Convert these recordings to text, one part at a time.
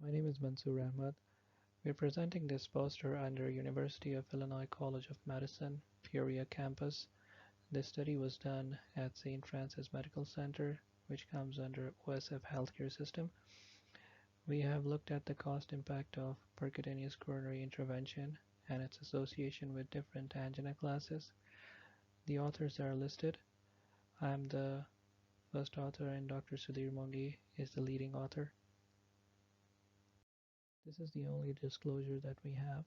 My name is Mansoor Ahmad. We're presenting this poster under University of Illinois College of Medicine, Peoria campus. This study was done at St. Francis Medical Center, which comes under OSF Healthcare System. We have looked at the cost impact of percutaneous coronary intervention and its association with different angina classes. The authors are listed. I'm the first author and Dr. Sudhir Mongi is the leading author. This is the only disclosure that we have.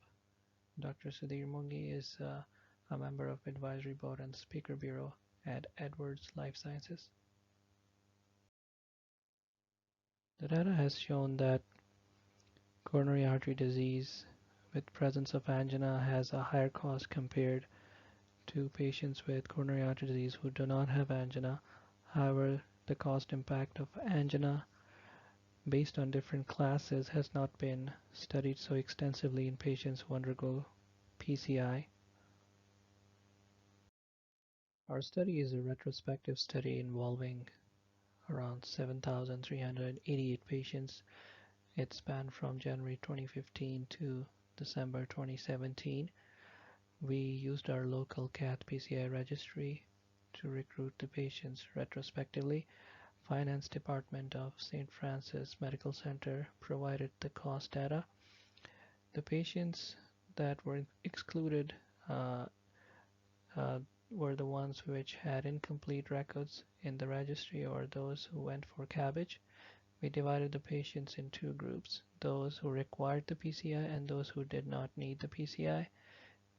Dr. Sudhir Mongi is a member of Advisory Board and Speaker Bureau at Edwards Lifesciences. The data has shown that coronary artery disease with presence of angina has a higher cost compared to patients with coronary artery disease who do not have angina. However, the cost impact of angina based on different classes has not been studied so extensively in patients who undergo PCI. Our study is a retrospective study involving around 7,388 patients. It spanned from January 2015 to December 2017. We used our local CAT PCI registry to recruit the patients retrospectively. Finance Department of St. Francis Medical Center provided the cost data. The patients that were excluded were the ones which had incomplete records in the registry or those who went for cabbage. We divided the patients in two groups, those who required the PCI and those who did not need the PCI.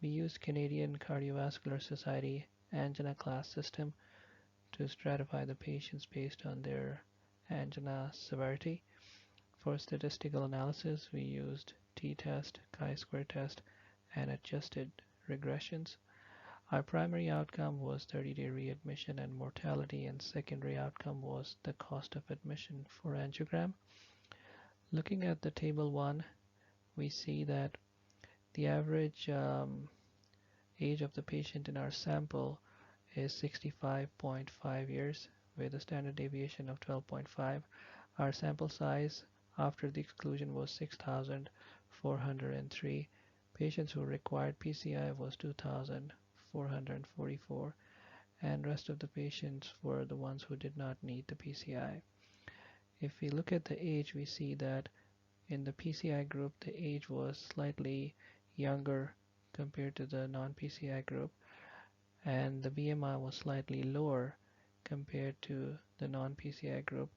We used Canadian Cardiovascular Society angina class system to stratify the patients based on their angina severity. For statistical analysis, we used t-test, chi-square test, and adjusted regressions. Our primary outcome was 30-day readmission and mortality, and secondary outcome was the cost of admission for angiogram. Looking at the table 1, we see that the average age of the patient in our sample is 65.5 years with a standard deviation of 12.5. Our sample size after the exclusion was 6,403. Patients who required PCI was 2,444, and rest of the patients were the ones who did not need the PCI. If we look at the age, we see that in the PCI group, the age was slightly younger compared to the non-PCI group, and the BMI was slightly lower compared to the non-PCI group,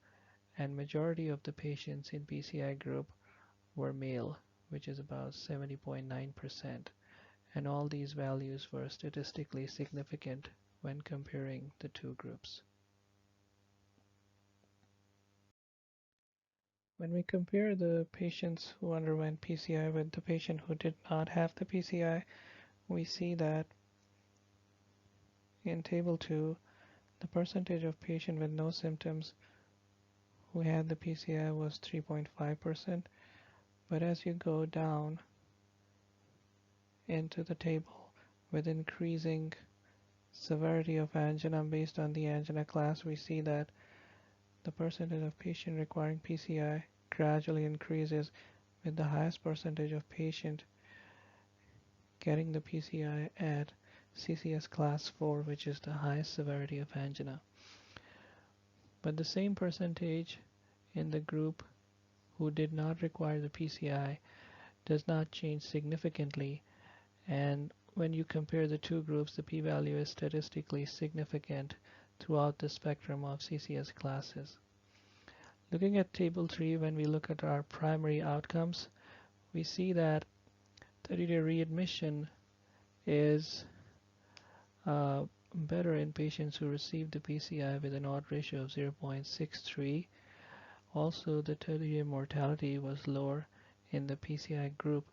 and majority of the patients in PCI group were male, which is about 70.9%, and all these values were statistically significant when comparing the two groups. When we compare the patients who underwent PCI with the patient who did not have the PCI, we see that in table 2, the percentage of patients with no symptoms who had the PCI was 3.5%, but as you go down into the table with increasing severity of angina based on the angina class, we see that the percentage of patients requiring PCI gradually increases, with the highest percentage of patients getting the PCI at CCS class 4, which is the highest severity of angina. But the same percentage in the group who did not require the PCI does not change significantly, and when you compare the two groups, the p-value is statistically significant throughout the spectrum of CCS classes. Looking at table 3, when we look at our primary outcomes, we see that 30-day readmission is better in patients who received the PCI with an odd ratio of 0.63. Also, the 30-day mortality was lower in the PCI group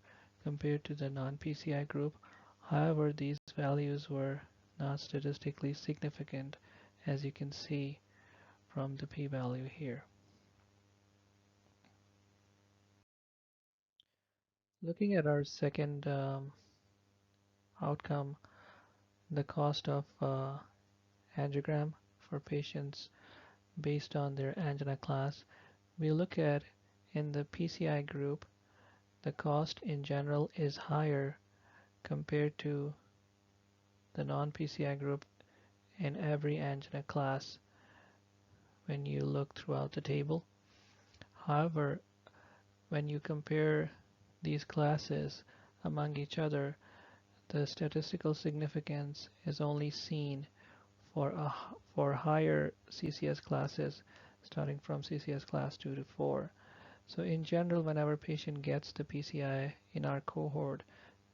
compared to the non-PCI group. However, these values were not statistically significant, as you can see from the p-value here. Looking at our second outcome, the cost of angiogram for patients based on their angina class, we look at in the PCI group, the cost in general is higher compared to the non-PCI group in every angina class when you look throughout the table. However, when you compare these classes among each other, the statistical significance is only seen for higher CCS classes starting from CCS class 2 to 4. So in general, whenever patient gets the PCI in our cohort,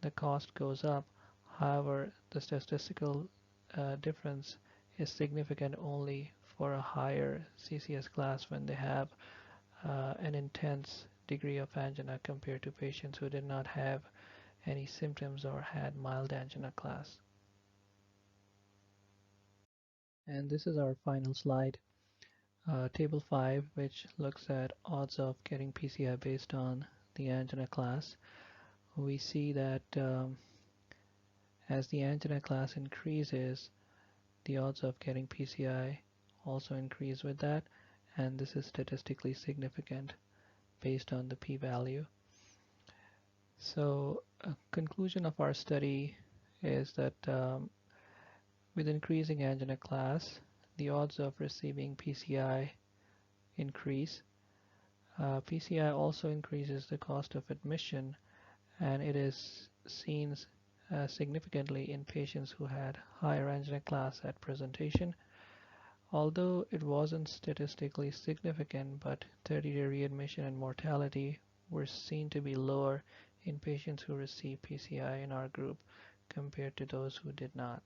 the cost goes up. However, the statistical difference is significant only for a higher CCS class when they have an intense degree of angina compared to patients who did not have any symptoms or had mild angina class. And this is our final slide, table 5, which looks at odds of getting PCI based on the angina class. We see that as the angina class increases, the odds of getting PCI also increase with that, and this is statistically significant based on the p-value. So a conclusion of our study is that with increasing angina class, the odds of receiving PCI increase. PCI also increases the cost of admission, and it is seen significantly in patients who had higher angina class at presentation. Although it wasn't statistically significant, but 30-day readmission and mortality were seen to be lower in patients who received PCI in our group compared to those who did not.